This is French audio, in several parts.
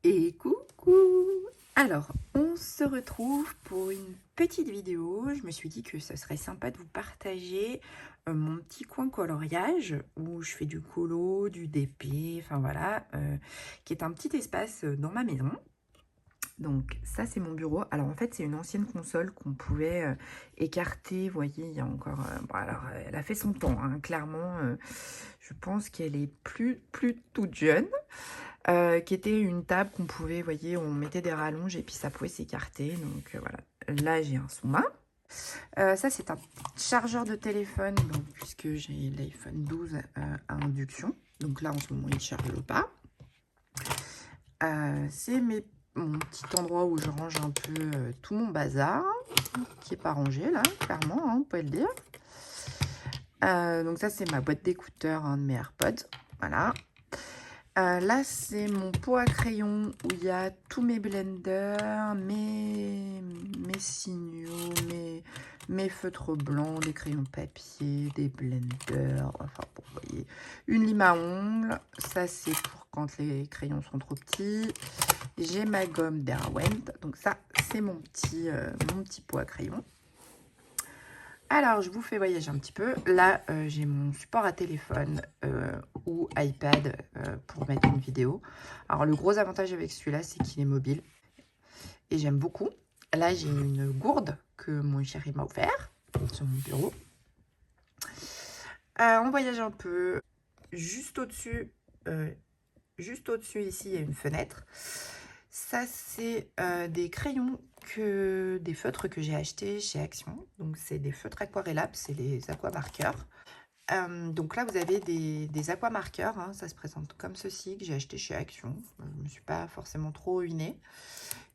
Et coucou! Alors, on se retrouve pour une petite vidéo. Je me suis dit que ce serait sympa de vous partager mon petit coin coloriage où je fais du colo, du DP, enfin voilà, qui est un petit espace dans ma maison. Donc ça, c'est mon bureau. Alors en fait, c'est une ancienne console qu'on pouvait écarter. Vous voyez, il y a encore... bon, alors, elle a fait son temps, hein, clairement. Je pense qu'elle est plus toute jeune. Qui était une table qu'on pouvait, vous voyez, on mettait des rallonges et puis ça pouvait s'écarter. Donc voilà, là j'ai un sous-main. Ça c'est un chargeur de téléphone, donc, puisque j'ai l'iPhone 12 à induction. Donc là en ce moment il ne charge pas. C'est mon petit endroit où je range un peu tout mon bazar, qui n'est pas rangé là, clairement, hein, on peut le dire. Donc ça c'est ma boîte d'écouteurs, hein, de mes AirPods, voilà. Là, c'est mon pot à crayon où il y a tous mes blenders, mes signaux, mes feutres blancs, des crayons papier, des blenders, enfin bon, vous voyez, une lime à ongles, ça c'est pour quand les crayons sont trop petits. J'ai ma gomme Derwent, donc ça c'est mon petit pot à crayon. Alors, je vous fais voyager un petit peu. Là, j'ai mon support à téléphone ou iPad pour mettre une vidéo. Alors, le gros avantage avec celui-là, c'est qu'il est mobile. Et j'aime beaucoup. Là, j'ai une gourde que mon chéri m'a offert sur mon bureau. On voyage un peu. Juste au-dessus ici, il y a une fenêtre. Ça, c'est des crayons, des feutres que j'ai achetés chez Action. Donc, c'est des feutres aquarellables, c'est les aquamarqueurs. Donc là, vous avez des aquamarqueurs, hein, ça se présente comme ceci, que j'ai acheté chez Action. Je ne me suis pas forcément trop ruinée.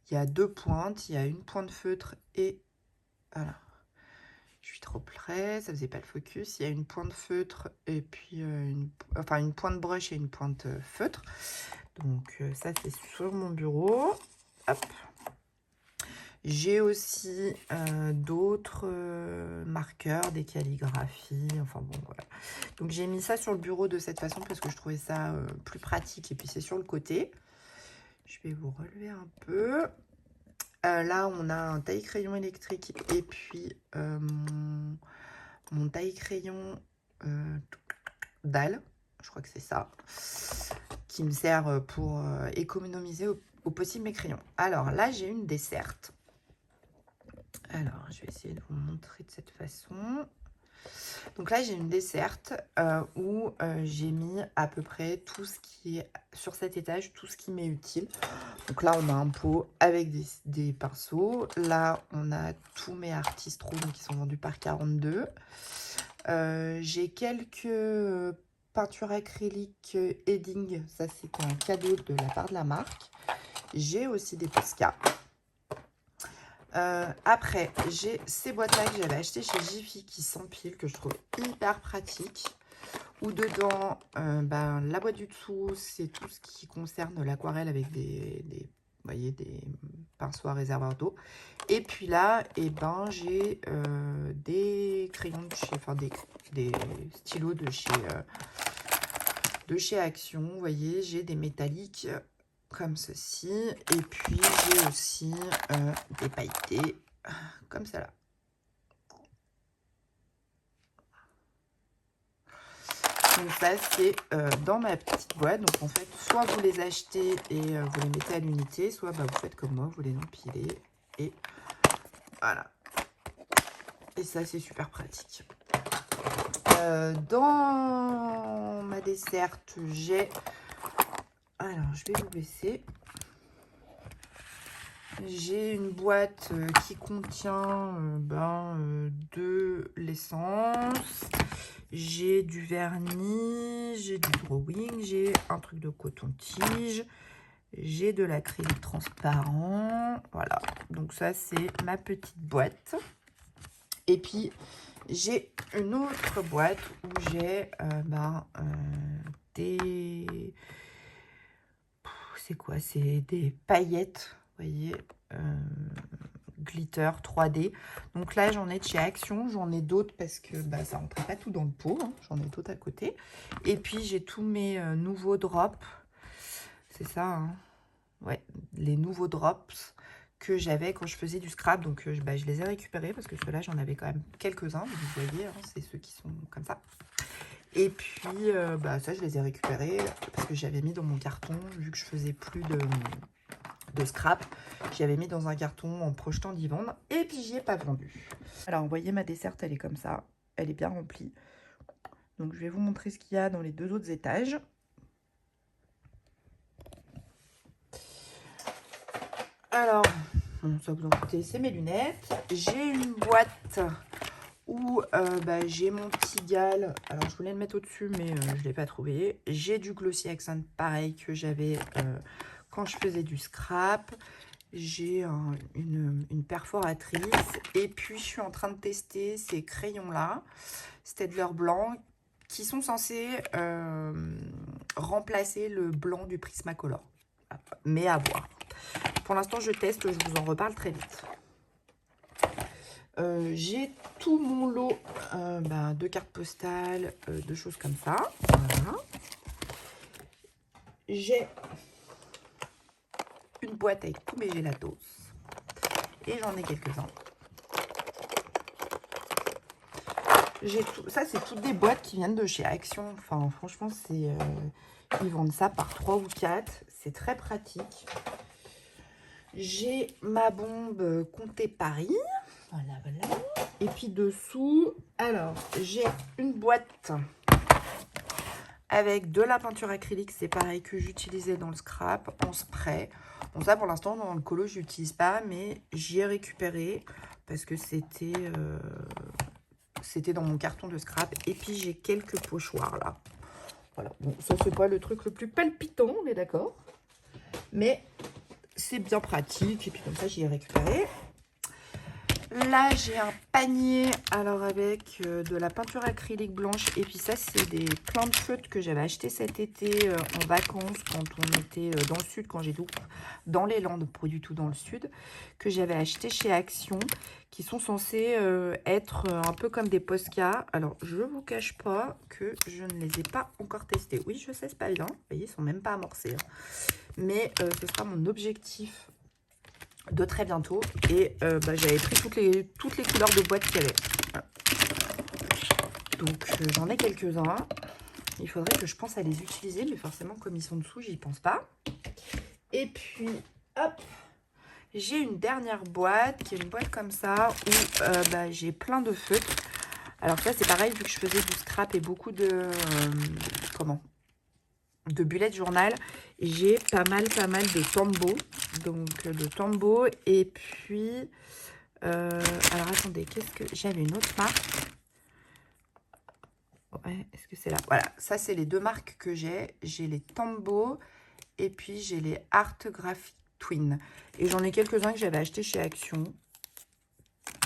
Il y a deux pointes, il y a une pointe feutre et... Voilà. Je suis trop près, ça faisait pas le focus. Il y a une pointe feutre et puis une pointe brush et une pointe feutre. Donc ça, c'est sur mon bureau. Hop. J'ai aussi d'autres marqueurs, des calligraphies, enfin bon, voilà. Donc j'ai mis ça sur le bureau de cette façon parce que je trouvais ça plus pratique. Et puis c'est sur le côté. Je vais vous relever un peu. Là, on a un taille-crayon électrique et puis mon taille-crayon dalle, je crois que c'est ça, qui me sert pour économiser au possible mes crayons. Alors là, j'ai une desserte. Alors, je vais essayer de vous montrer de cette façon. Donc là, j'ai une desserte où j'ai mis à peu près tout ce qui est sur cet étage, tout ce qui m'est utile. Donc là, on a un pot avec des pinceaux. Là, on a tous mes artistes rouges qui sont vendus par 42. J'ai quelques peintures acryliques Edding. Ça, c'était un cadeau de la part de la marque. J'ai aussi des Posca. Après, j'ai ces boîtes-là que j'avais achetées chez Jiffy qui s'empilent, que je trouve hyper pratique. Où dedans, la boîte du dessous, c'est tout ce qui concerne l'aquarelle avec des pinceaux à réservoir d'eau. Et puis là, j'ai des crayons de chez, des stylos de chez Action. Vous voyez, j'ai des métalliques comme ceci. Et puis, j'ai aussi des pailletés comme ça là. Donc ça, c'est dans ma petite boîte. Donc en fait, soit vous les achetez et vous les mettez à l'unité, soit vous faites comme moi, vous les empilez. Et voilà. Et ça, c'est super pratique. Dans ma desserte, j'ai... Alors, je vais vous baisser. J'ai une boîte qui contient de l'essence. J'ai du vernis, j'ai du drawing, j'ai un truc de coton-tige, j'ai de l'acrylique transparent. Voilà, donc ça, c'est ma petite boîte. Et puis, j'ai une autre boîte où j'ai des... C'est quoi? C'est des paillettes, vous voyez, glitter 3D. Donc là, j'en ai de chez Action, j'en ai d'autres parce que ça rentrait pas tout dans le pot, hein. J'en ai d'autres à côté. Et puis, j'ai tous mes nouveaux drops. C'est ça, hein. Ouais, les nouveaux drops que j'avais quand je faisais du scrap. Donc, je les ai récupérés parce que ceux-là, j'en avais quand même quelques-uns. Vous voyez, hein, c'est ceux qui sont comme ça. Et puis, ça, je les ai récupérés parce que j'avais mis dans mon carton, vu que je faisais plus de scrap. J'avais mis dans un carton en projetant d'y vendre. Et puis, j'y ai pas vendu. Alors, vous voyez, ma desserte, elle est comme ça. Elle est bien remplie. Donc, je vais vous montrer ce qu'il y a dans les 2 autres étages. Alors, ça vous en coûtez, c'est mes lunettes. J'ai une boîte où j'ai mon petit gal. Alors, je voulais le mettre au-dessus, mais je ne l'ai pas trouvé. J'ai du Glossy Accent, pareil, que j'avais quand je faisais du scrap. J'ai une perforatrice. Et puis, je suis en train de tester ces crayons-là, Staedtler blanc, qui sont censés remplacer le blanc du Prismacolor. Mais à voir. Pour l'instant, je teste, je vous en reparle très vite. J'ai tout mon lot de cartes postales, de choses comme ça. Voilà. J'ai une boîte avec tous mes gélatos. Et j'en ai quelques-uns. Ça, c'est toutes des boîtes qui viennent de chez Action. Enfin, franchement, ils vendent ça par 3 ou 4. C'est très pratique. J'ai ma bombe Comté Paris. Voilà, voilà. Et puis dessous, alors, j'ai une boîte avec de la peinture acrylique. C'est pareil que j'utilisais dans le scrap, en spray. Bon, ça, pour l'instant, dans le colo, je n'utilise pas, mais j'y ai récupéré parce que c'était dans mon carton de scrap. Et puis, j'ai quelques pochoirs, là. Voilà. Bon, ça, c'est pas le truc le plus palpitant, on est d'accord. Mais c'est bien pratique. Et puis, comme ça, j'y ai récupéré. Là, j'ai un panier, alors avec de la peinture acrylique blanche. Et puis ça, c'est plein de feutres que j'avais acheté cet été en vacances, quand on était dans le sud, quand j'étais dans les Landes, pas du tout dans le sud, que j'avais acheté chez Action, qui sont censés être un peu comme des Posca. Alors, je vous cache pas que je ne les ai pas encore testés. Oui, je sais, c'est pas bien. Vous voyez, ils sont même pas amorcés. Hein. Mais ce sera mon objectif de très bientôt. Et j'avais pris toutes les couleurs de boîte qu'il y avait. Voilà. Donc j'en ai quelques-uns. Il faudrait que je pense à les utiliser, mais forcément comme ils sont dessous, j'y pense pas. Et puis hop, j'ai une dernière boîte qui est une boîte comme ça où j'ai plein de feutres. Alors ça c'est pareil, vu que je faisais du scrap et beaucoup de de bullet journal, j'ai pas mal de Tombow. Donc de Tombow. Et puis alors attendez, qu'est-ce que j'avais une autre marque. Ouais, est-ce que c'est là? Voilà, ça c'est les 2 marques que j'ai. J'ai les Tombow et puis j'ai les Art Graphic Twin. Et j'en ai quelques-uns que j'avais acheté chez Action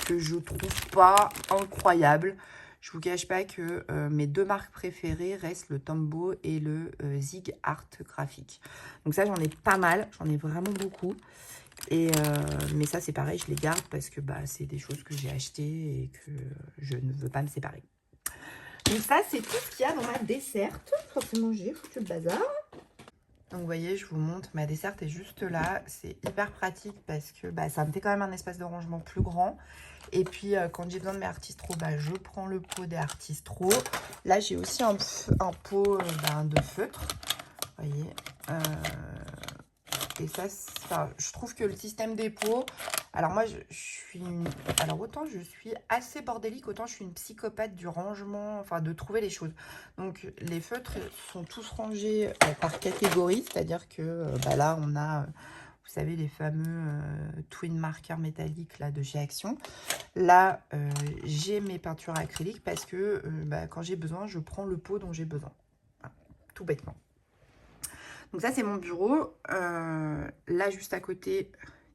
que je trouve pas incroyable. Je vous cache pas que mes 2 marques préférées restent le Tombow et le Zig Art Graphic. Donc ça, j'en ai pas mal. J'en ai vraiment beaucoup. Et mais ça, c'est pareil, je les garde parce que c'est des choses que j'ai achetées et que je ne veux pas me séparer. Donc ça, c'est tout ce qu'il y a dans ma desserte. Forcément, j'ai foutu le bazar. Donc vous voyez, je vous montre, ma desserte est juste là. C'est hyper pratique parce que ça me fait quand même un espace de rangement plus grand. Et puis quand j'ai besoin de mes Artistro, je prends le pot des Artistro. Là, j'ai aussi un pot de feutre. Vous voyez. Et ça, je trouve que le système des pots... Alors moi, autant je suis assez bordélique, autant je suis une psychopathe du rangement, enfin de trouver les choses. Donc les feutres sont tous rangés par catégorie, c'est-à-dire que là on a, vous savez, les fameux twin marqueurs métalliques là de chez Action. Là, j'ai mes peintures acryliques parce que quand j'ai besoin, je prends le pot dont j'ai besoin. Voilà, tout bêtement. Donc ça, c'est mon bureau. Là, juste à côté,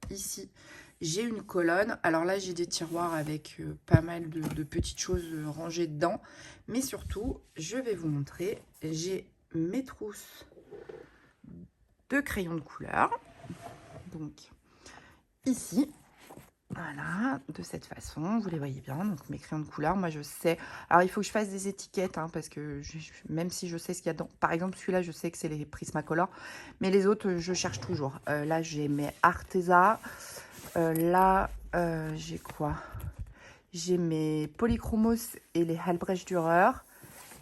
ici, j'ai une colonne. Alors là, j'ai des tiroirs avec pas mal de petites choses rangées dedans. Mais surtout, je vais vous montrer, j'ai mes trousses de crayons de couleur. Donc, ici, Voilà, de cette façon, vous les voyez bien, donc mes crayons de couleur, moi je sais, alors il faut que je fasse des étiquettes, hein, parce que même si je sais ce qu'il y a dedans, par exemple celui-là je sais que c'est les Prismacolor, mais les autres je cherche toujours. Là j'ai mes Arteza, là j'ai quoi? J'ai mes Polychromos et les Albrecht Dürer,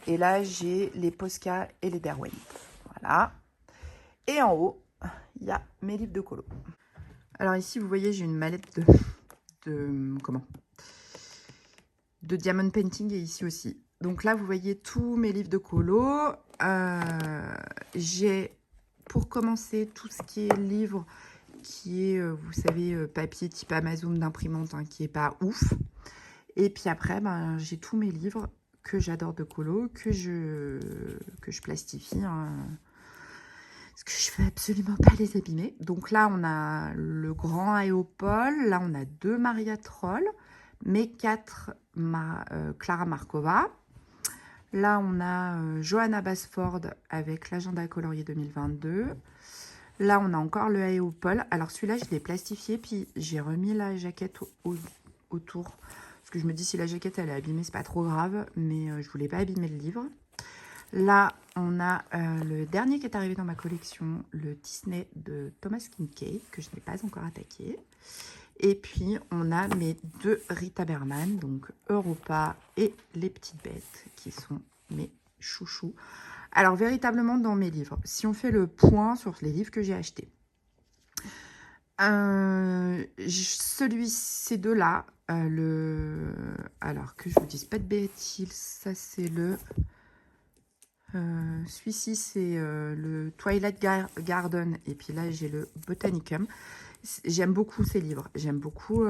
et là j'ai les Posca et les Derwent, voilà. Et en haut, il y a mes livres de colo. Alors ici vous voyez j'ai une mallette de comment, de diamond painting, et ici aussi. Donc là vous voyez tous mes livres de colo. J'ai pour commencer tout ce qui est livre qui est vous savez papier type Amazon d'imprimante, hein, qui est pas ouf. Et puis après ben, j'ai tous mes livres que j'adore de colo, que je plastifie, hein, parce que je veux absolument pas les abîmer. Donc là on a le grand Aéopole, là on a 2 Maria Troll, mes 4 Clara Markova. Là on a Johanna Basford avec l'agenda colorier 2022. Là on a encore le Aéopole. Alors celui-là je l'ai plastifié, puis j'ai remis la jaquette autour, parce que je me dis si la jaquette elle est abîmée c'est pas trop grave, mais je voulais pas abîmer le livre. Là, on a le dernier qui est arrivé dans ma collection, le Disney de Thomas Kinkade, que je n'ai pas encore attaqué. Et puis, on a mes 2 Rita Berman, donc Europa et Les Petites Bêtes, qui sont mes chouchous. Alors, véritablement, dans mes livres, si on fait le point sur les livres que j'ai achetés, ces deux-là, alors que je vous dise pas de bêtises, ça c'est le... celui-ci c'est le Twilight Garden, et puis là j'ai le Botanicum. J'aime beaucoup ces livres, j'aime beaucoup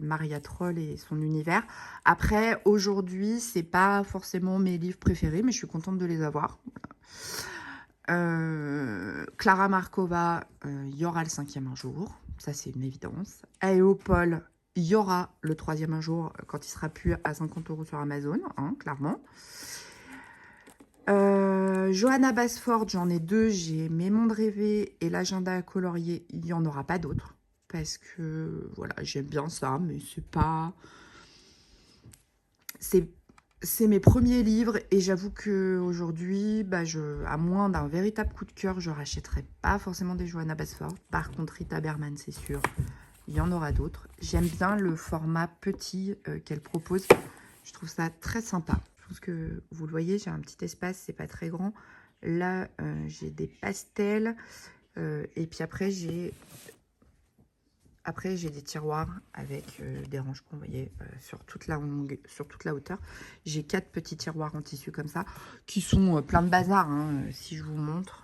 Maria Troll et son univers. Après aujourd'hui c'est pas forcément mes livres préférés, mais je suis contente de les avoir. Clara Markova, il y aura le 5e un jour, ça c'est une évidence. Aéopole, il y aura le 3e un jour quand il sera plus à 50 € sur Amazon, hein, clairement. Johanna Basford, j'en ai 2, j'ai Mes mondes rêvés et l'agenda à colorier, il n'y en aura pas d'autres, parce que voilà, j'aime bien ça, mais c'est pas... C'est mes premiers livres, et j'avoue qu'aujourd'hui, bah, à moins d'un véritable coup de cœur, je rachèterai pas forcément des Johanna Basford. Par contre, Rita Berman, c'est sûr, il y en aura d'autres. J'aime bien le format petit qu'elle propose, je trouve ça très sympa. Je pense que vous le voyez, j'ai un petit espace, c'est pas très grand. Là, j'ai des pastels, et puis après j'ai des tiroirs avec des rangements, vous voyez, sur toute la hauteur. J'ai 4 petits tiroirs en tissu comme ça, qui sont plein de bazar, hein, si je vous montre.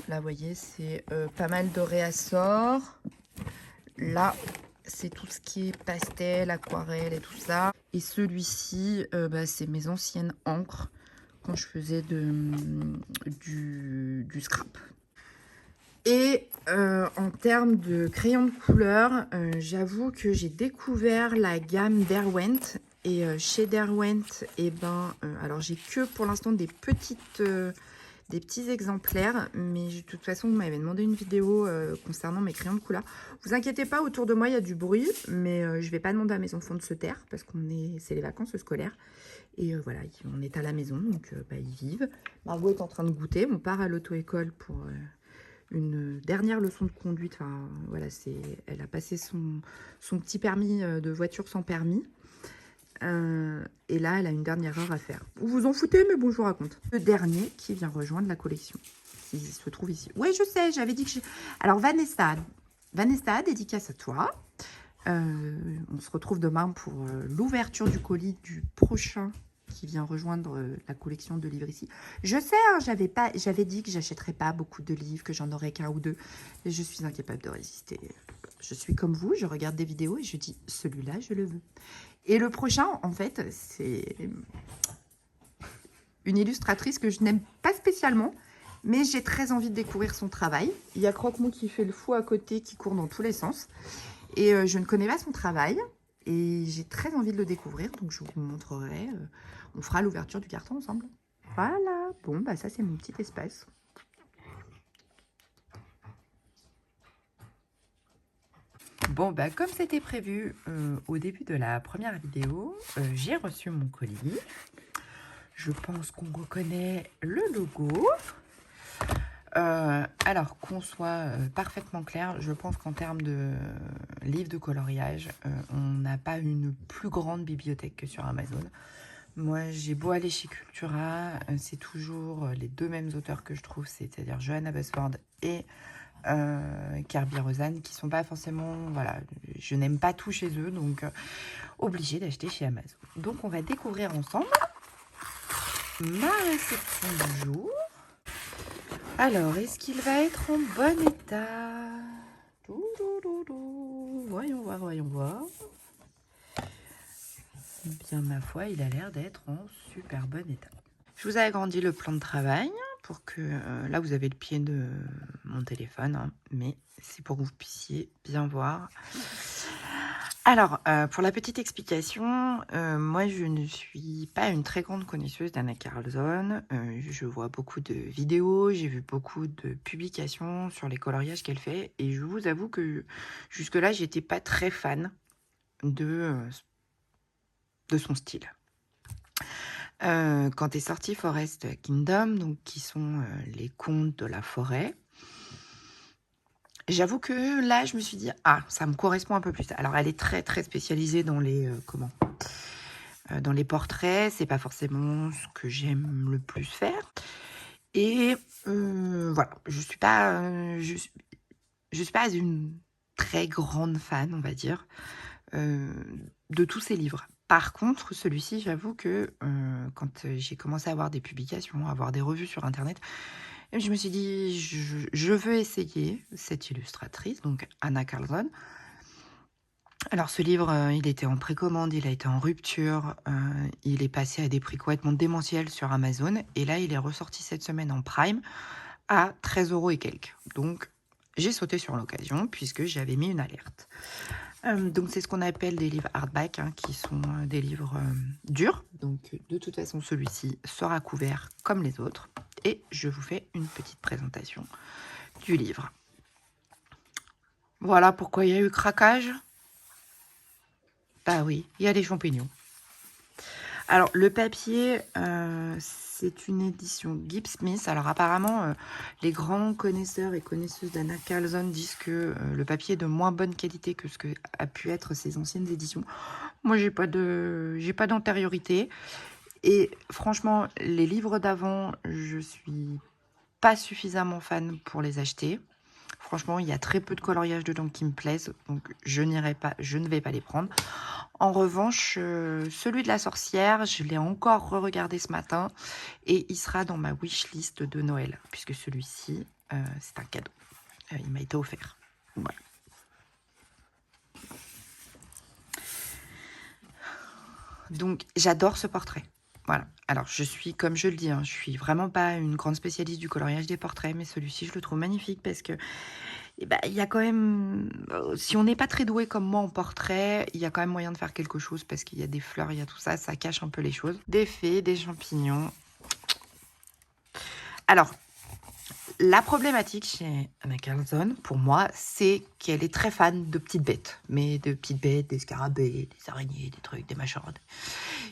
Là, vous voyez, c'est pas mal de réassorts. Là, c'est tout ce qui est pastel, aquarelle et tout ça. Et celui-ci, bah, c'est mes anciennes encres quand je faisais du scrap. Et en termes de crayons de couleur, j'avoue que j'ai découvert la gamme Derwent. Et chez Derwent, et ben, alors j'ai que pour l'instant des petits exemplaires, mais de toute façon vous m'avez demandé une vidéo concernant mes crayons de couleur. Vous inquiétez pas, autour de moi il y a du bruit, mais je vais pas demander à mes enfants de se taire, parce c'est les vacances scolaires. Et voilà, on est à la maison, donc bah, ils vivent. Margot est en train de goûter, on part à l'auto-école pour une dernière leçon de conduite. Enfin voilà, elle a passé son petit permis de voiture sans permis. Et là, elle a une dernière heure à faire. Vous vous en foutez, mais bon, je vous raconte. Le dernier qui vient rejoindre la collection, il se trouve ici. Oui, je sais, j'avais dit que... Alors, Vanessa, dédicace à toi. On se retrouve demain pour l'ouverture du colis du prochain qui vient rejoindre la collection de livres ici. Je sais, hein, j'avais dit que j'achèterais pas beaucoup de livres, que j'en aurais qu'un ou deux. Et je suis incapable de résister. Je suis comme vous, je regarde des vidéos et je dis, celui-là, je le veux. Et le prochain, en fait, c'est une illustratrice que je n'aime pas spécialement, mais j'ai très envie de découvrir son travail. Il y a Croque-Mou qui fait le fou à côté, qui court dans tous les sens. Et je ne connais pas son travail, et j'ai très envie de le découvrir, donc je vous montrerai. On fera l'ouverture du carton ensemble. Voilà, bon, bah ça c'est mon petit espace. Bon, bah, comme c'était prévu au début de la première vidéo, j'ai reçu mon colis. Je pense qu'on reconnaît le logo. Alors, qu'on soit parfaitement clair, je pense qu'en termes de livres de coloriage, on n'a pas une plus grande bibliothèque que sur Amazon. Moi, j'ai beau aller chez Cultura, c'est toujours les deux mêmes auteurs que je trouve, c'est-à-dire Johanna Basford et Kerby Rosanes, qui sont pas forcément, voilà, je n'aime pas tout chez eux, donc obligée d'acheter chez Amazon. Donc on va découvrir ensemble ma réception du jour. Alors, est-ce qu'il va être en bon état? Voyons voir, voyons voir. Bien, ma foi, il a l'air d'être en super bon état. Je vous ai agrandi le plan de travail pour que, là vous avez le pied de mon téléphone, hein, mais c'est pour que vous puissiez bien voir. Alors, pour la petite explication, moi je ne suis pas une très grande connaisseuse d'Anna Carlzon. Je vois beaucoup de vidéos, j'ai vu beaucoup de publications sur les coloriages qu'elle fait, et je vous avoue que jusque-là j'étais pas très fan de son style. Quand est sorti Forest Kingdom, donc qui sont les contes de la forêt, j'avoue que là, je me suis dit, ah, ça me correspond un peu plus. Alors, elle est très, très spécialisée dans les, dans les portraits. C'est pas forcément ce que j'aime le plus faire. Et voilà, je suis pas une très grande fan, on va dire, de tous ces livres. Par contre, celui-ci, j'avoue que quand j'ai commencé à avoir des publications, à avoir des revues sur Internet, je me suis dit, je veux essayer cette illustratrice, donc Anna Carlzon. Alors ce livre, il était en précommande, il a été en rupture, il est passé à des prix complètement démentiels sur Amazon, et là il est ressorti cette semaine en Prime à 13 € et quelques. Donc j'ai sauté sur l'occasion puisque j'avais mis une alerte. Donc c'est ce qu'on appelle des livres hardback, hein, qui sont des livres durs. Donc de toute façon, celui-ci sera couvert comme les autres. Et je vous fais une petite présentation du livre. Voilà pourquoi il y a eu craquage. Bah oui, il y a des champignons. Alors le papier, c'est une édition Gibbs Smith. Alors apparemment, les grands connaisseurs et connaisseuses d'Anna Carlzon disent que le papier est de moins bonne qualité que ce que a pu être ses anciennes éditions. Moi, j'ai pas d'antériorité. Et franchement, les livres d'avant, je suis pas suffisamment fan pour les acheter. Franchement, il y a très peu de coloriage dedans qui me plaisent, donc je ne vais pas les prendre. En revanche, celui de la sorcière, je l'ai encore re-regardé ce matin et il sera dans ma wishlist de Noël, puisque celui-ci, c'est un cadeau. Il m'a été offert. Voilà. Donc, j'adore ce portrait. Voilà. Alors, je suis, comme je le dis, hein, je suis vraiment pas une grande spécialiste du coloriage des portraits, mais celui-ci, je le trouve magnifique parce que il y a quand même, si on n'est pas très doué comme moi en portrait, il y a quand même moyen de faire quelque chose parce qu'il y a des fleurs, il y a tout ça, ça cache un peu les choses. Des fées, des champignons. Alors, la problématique chez Anna Carlzon, pour moi, c'est qu'elle est très fan de petites bêtes. Mais de petites bêtes, des scarabées, des araignées, des trucs, des machins.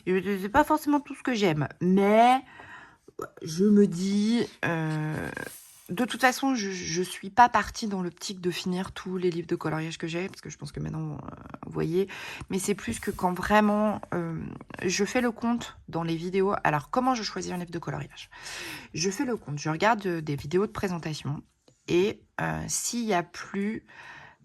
C'est pas forcément tout ce que j'aime. Mais je me dis, de toute façon, je suis pas partie dans l'optique de finir tous les livres de coloriage que j'ai, parce que je pense que maintenant, vous voyez, mais c'est plus que quand vraiment, je fais le compte dans les vidéos. Alors, comment je choisis un livre de coloriage? Je fais le compte, je regarde des vidéos de présentation, et s'il y a plus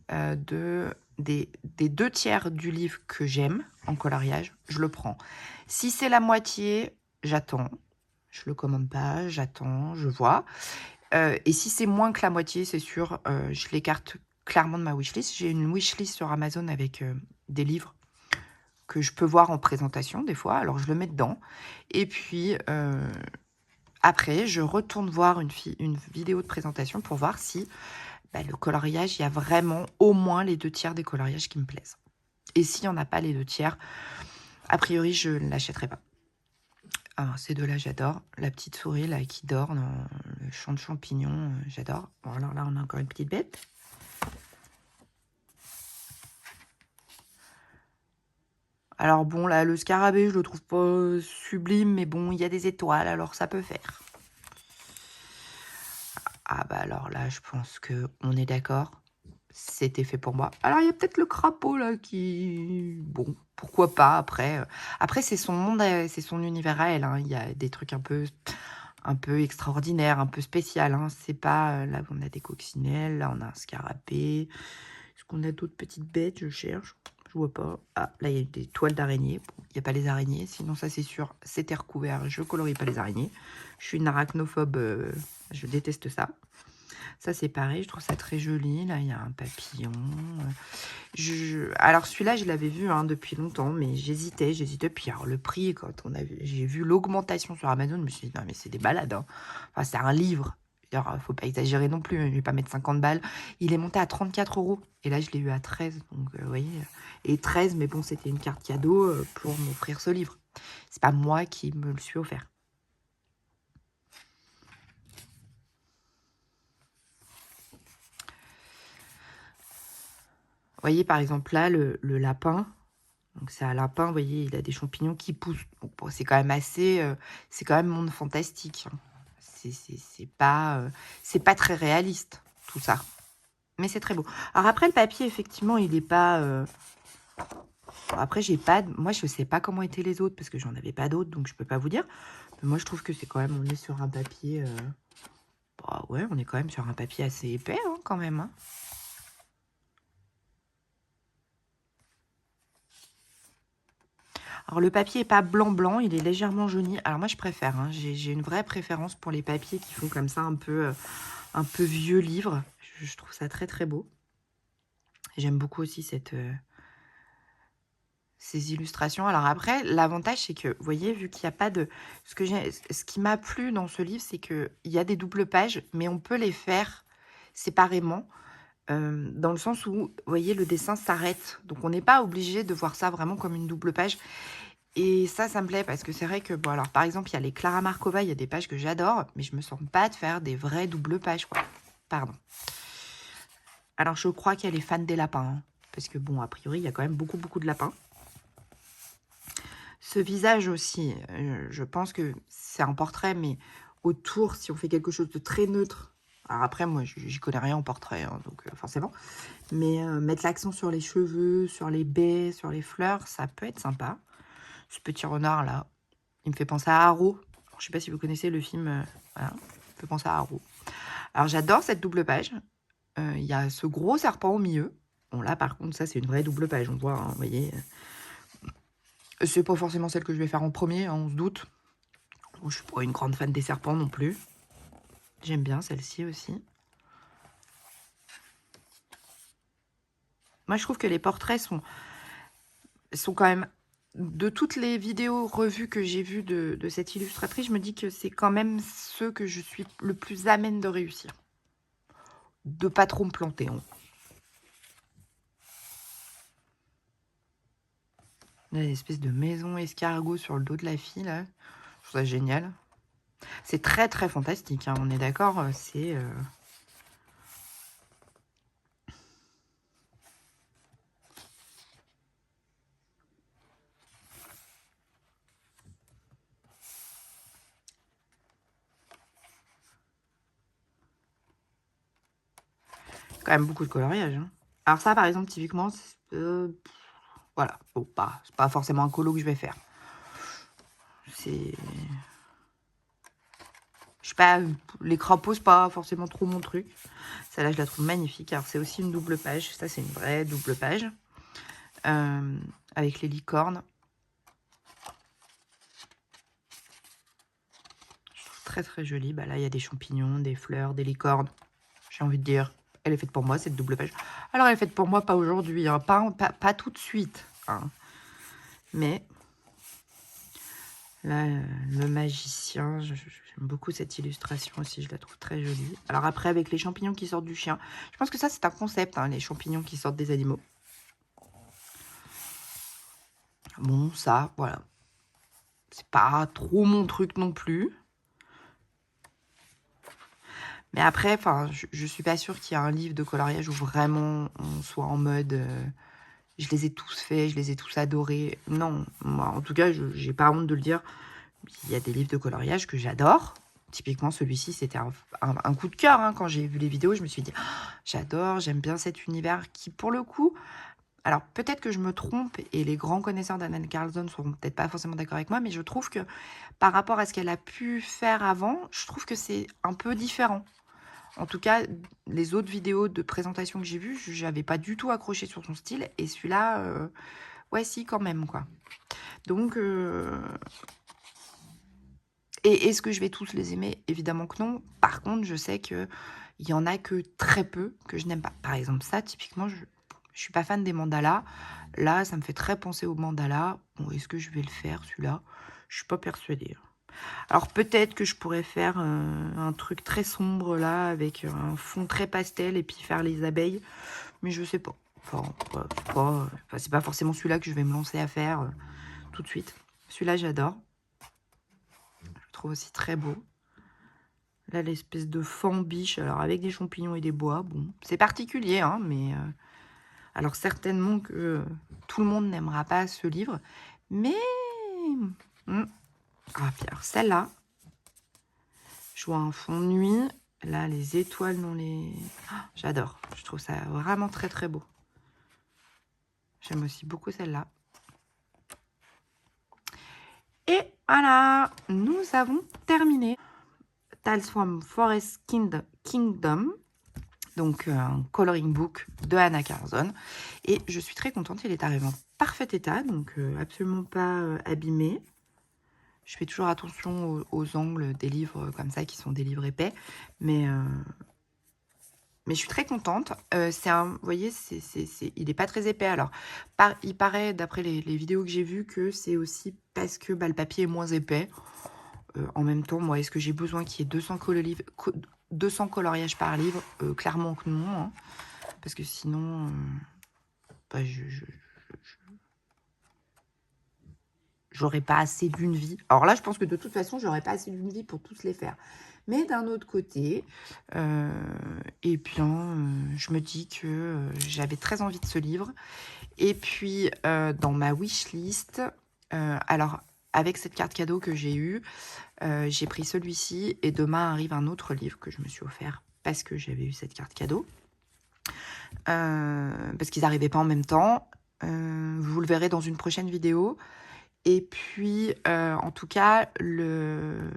des 2/3 du livre que j'aime en coloriage, je le prends. Si c'est la moitié, j'attends. Je le commande pas, j'attends, je vois. Et si c'est moins que la moitié, c'est sûr, je l'écarte clairement de ma wishlist. J'ai une wishlist sur Amazon avec des livres que je peux voir en présentation des fois, alors je le mets dedans. Et puis après, je retourne voir une vidéo de présentation pour voir si le coloriage, il y a vraiment au moins les 2/3 des coloriages qui me plaisent. Et s'il n'y en a pas les 2/3, a priori, je ne l'achèterai pas. Alors, ces deux-là, j'adore. La petite souris là qui dort dans le champ de champignons, j'adore. Bon, alors là, on a encore une petite bête. Alors bon, là, le scarabée, je le trouve pas sublime, mais bon, il y a des étoiles, alors ça peut faire. Ah bah alors là, je pense que on est d'accord. C'était fait pour moi. Alors, il y a peut-être le crapaud, là, qui... Bon, pourquoi pas, après. Après, c'est son monde, c'est son univers à elle, hein. Il y a des trucs un peu extraordinaires, un peu spécial, hein. C'est pas... Là, on a des coccinelles, là, on a un scarabée. Est-ce qu'on a d'autres petites bêtes? Je cherche. Je vois pas. Ah, là, il y a des toiles d'araignées. Bon, il n'y a pas les araignées. Sinon, ça, c'est sûr, c'était recouvert. Je colorie pas les araignées. Je suis une arachnophobe. Je déteste ça. Ça, c'est pareil, je trouve ça très joli. Là, il y a un papillon. Alors, celui-là, je l'avais vu hein, depuis longtemps, mais j'hésitais. Puis, alors, le prix, quand j'ai vu l'augmentation sur Amazon, je me suis dit, non, mais c'est des balades. Hein. Enfin, c'est un livre. Alors, faut pas exagérer non plus. Je vais pas mettre 50 balles. Il est monté à 34 €. Et là, je l'ai eu à 13. Donc, vous voyez. Et 13, mais bon, c'était une carte cadeau pour m'offrir ce livre. C'est pas moi qui me le suis offert. Vous voyez, par exemple, là, le lapin. Donc, c'est un lapin, vous voyez, il a des champignons qui poussent. Bon, c'est quand même assez... c'est quand même monde fantastique. Hein. C'est pas très réaliste, tout ça. Mais c'est très beau. Alors après, le papier, effectivement, il n'est pas... Après, j'ai pas... Moi, je sais pas comment étaient les autres, parce que j'en avais pas d'autres, donc je peux pas vous dire. Mais moi, je trouve que c'est quand même... On est sur un papier... Bah ouais, on est quand même sur un papier assez épais, hein, quand même. Hein. Alors, le papier n'est pas blanc-blanc, il est légèrement jauni. Alors, moi, je préfère. Hein, j'ai une vraie préférence pour les papiers qui font comme ça un peu vieux livre. Je trouve ça très, très beau. J'aime beaucoup aussi ces illustrations. Alors, après, l'avantage, c'est que, vous voyez, vu qu'il n'y a pas de... Ce qui m'a plu dans ce livre, c'est qu'il y a des doubles pages, mais on peut les faire séparément. Dans le sens où, vous voyez, le dessin s'arrête. Donc, on n'est pas obligé de voir ça vraiment comme une double page. Et ça me plaît parce que c'est vrai que, bon, alors par exemple, il y a les Clara Markova, il y a des pages que j'adore, mais je me sens pas de faire des vraies doubles pages, quoi. Pardon. Alors, je crois qu'elle est fan des lapins, hein, parce que, bon, a priori, il y a quand même beaucoup, beaucoup de lapins. Ce visage aussi, je pense que c'est un portrait, mais autour, si on fait quelque chose de très neutre, alors après, moi, j'y connais rien en portrait, hein, donc forcément, mais mettre l'accent sur les cheveux, sur les baies, sur les fleurs, ça peut être sympa. Ce petit renard, là, il me fait penser à Arrow. Je ne sais pas si vous connaissez le film. Voilà, il me fait penser à Arrow. Alors, j'adore cette double page. Il y a ce gros serpent au milieu. Bon, là, par contre, ça, c'est une vraie double page. On voit, hein, vous voyez. C'est pas forcément celle que je vais faire en premier, hein, on se doute. Bon, je suis pas une grande fan des serpents non plus. J'aime bien celle-ci aussi. Moi, je trouve que les portraits sont quand même... De toutes les vidéos revues que j'ai vues de cette illustratrice, je me dis que c'est quand même ceux que je suis le plus amène de réussir. De pas trop me planter. Hein. Il y a une espèce de maison escargot sur le dos de la fille, là. Je trouve ça génial. C'est très, très fantastique, hein, on est d'accord. C'est... quand même beaucoup de coloriage. Hein. Alors ça, par exemple, typiquement, voilà. Bon, c'est pas forcément un colo que je vais faire. C'est... Je sais pas, les crapauds, c'est pas forcément trop mon truc. Celle-là, je la trouve magnifique. Alors, c'est aussi une double page. Ça, c'est une vraie double page. Avec les licornes. Je trouve très, très jolie. Bah, là, il y a des champignons, des fleurs, des licornes. J'ai envie de dire, elle est faite pour moi, cette double page. Alors, elle est faite pour moi, pas aujourd'hui, hein, pas tout de suite. Hein. Mais, là, le magicien, j'aime beaucoup cette illustration aussi, je la trouve très jolie. Alors après, avec les champignons qui sortent du chien, je pense que ça, c'est un concept, hein, les champignons qui sortent des animaux. Bon, ça, voilà. C'est pas trop mon truc non plus. Mais après, enfin, je suis pas sûre qu'il y a un livre de coloriage où vraiment on soit en mode je les ai tous faits, je les ai tous adorés. Non, moi, en tout cas, j'ai pas honte de le dire. Il y a des livres de coloriage que j'adore. Typiquement, celui-ci, c'était un coup de cœur. Hein. Quand j'ai vu les vidéos, je me suis dit, ah, j'adore, j'aime bien cet univers qui, pour le coup... Alors, peut-être que je me trompe et les grands connaisseurs d'Anna Carlson ne seront peut-être pas forcément d'accord avec moi, mais je trouve que par rapport à ce qu'elle a pu faire avant, je trouve que c'est un peu différent. En tout cas, les autres vidéos de présentation que j'ai vues, je n'avais pas du tout accroché sur son style. Et celui-là, ouais, si, quand même, quoi. Donc, et est-ce que je vais tous les aimer? Évidemment que non. Par contre, je sais qu'il y en a que très peu que je n'aime pas. Par exemple, ça, typiquement, je suis pas fan des mandalas. Là, ça me fait très penser aux mandalas. Bon, est-ce que je vais le faire, celui-là? Je suis pas persuadée. Alors, peut-être que je pourrais faire un truc très sombre, là, avec un fond très pastel et puis faire les abeilles. Mais je sais pas. Enfin, c'est pas forcément celui-là que je vais me lancer à faire tout de suite. Celui-là, j'adore. Je le trouve aussi très beau. Là, l'espèce de fambiche, alors avec des champignons et des bois. Bon, c'est particulier, hein, mais... alors, certainement que tout le monde n'aimera pas ce livre. Mais... Ah, puis alors, celle-là, je vois un fond de nuit. Là, les étoiles dans les... Ah, j'adore. Je trouve ça vraiment très, très beau. J'aime aussi beaucoup celle-là. Et voilà, nous avons terminé. Tales from Forest Kingdom. Donc, un coloring book de Anna Carlson. Et je suis très contente. Il est arrivé en parfait état. Donc, absolument pas abîmé. Je fais toujours attention aux angles des livres comme ça, qui sont des livres épais. Mais je suis très contente. Vous voyez, il n'est pas très épais. Alors, il paraît, d'après les vidéos que j'ai vues, que c'est aussi parce que le papier est moins épais. En même temps, moi, est-ce que j'ai besoin qu'il y ait 200 coloriages par livre? Clairement que non. Hein, parce que sinon, j'aurais pas assez d'une vie. Alors là, je pense que de toute façon, j'aurais pas assez d'une vie pour tous les faire. Mais d'un autre côté, eh bien, je me dis que j'avais très envie de ce livre. Et puis, dans ma wishlist, alors, avec cette carte cadeau que j'ai eue, j'ai pris celui-ci. Et demain arrive un autre livre que je me suis offert parce que j'avais eu cette carte cadeau. Parce qu'ils n'arrivaient pas en même temps. Vous le verrez dans une prochaine vidéo. Et puis, en tout cas, le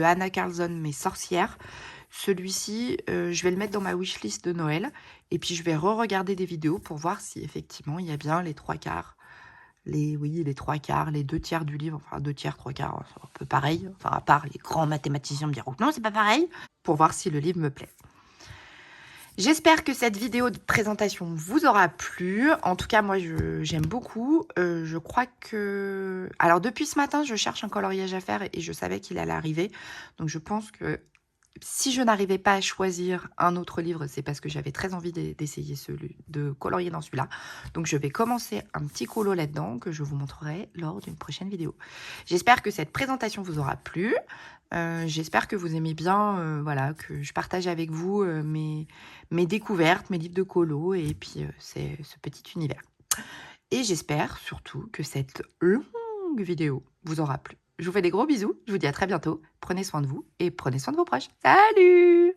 Anna Carlson, mes sorcières, celui-ci, je vais le mettre dans ma wishlist de Noël. Et puis, je vais re-regarder des vidéos pour voir si, effectivement, il y a bien les 3/4. Les 3/4, les 2/3 du livre. Enfin, 2/3, 3/4, c'est un peu pareil. Enfin, à part les grands mathématiciens me diront non, c'est pas pareil. Pour voir si le livre me plaît. J'espère que cette vidéo de présentation vous aura plu. En tout cas, moi, j'aime beaucoup. Je crois que... Alors, depuis ce matin, je cherche un coloriage à faire et je savais qu'il allait arriver. Donc, je pense que si je n'arrivais pas à choisir un autre livre, c'est parce que j'avais très envie d'essayer de colorier dans celui-là. Donc, je vais commencer un petit colo là-dedans que je vous montrerai lors d'une prochaine vidéo. J'espère que cette présentation vous aura plu. J'espère que vous aimez bien, voilà, que je partage avec vous mes découvertes, mes livres de colo et puis ce petit univers. Et j'espère surtout que cette longue vidéo vous aura plu. Je vous fais des gros bisous, je vous dis à très bientôt. Prenez soin de vous et prenez soin de vos proches. Salut!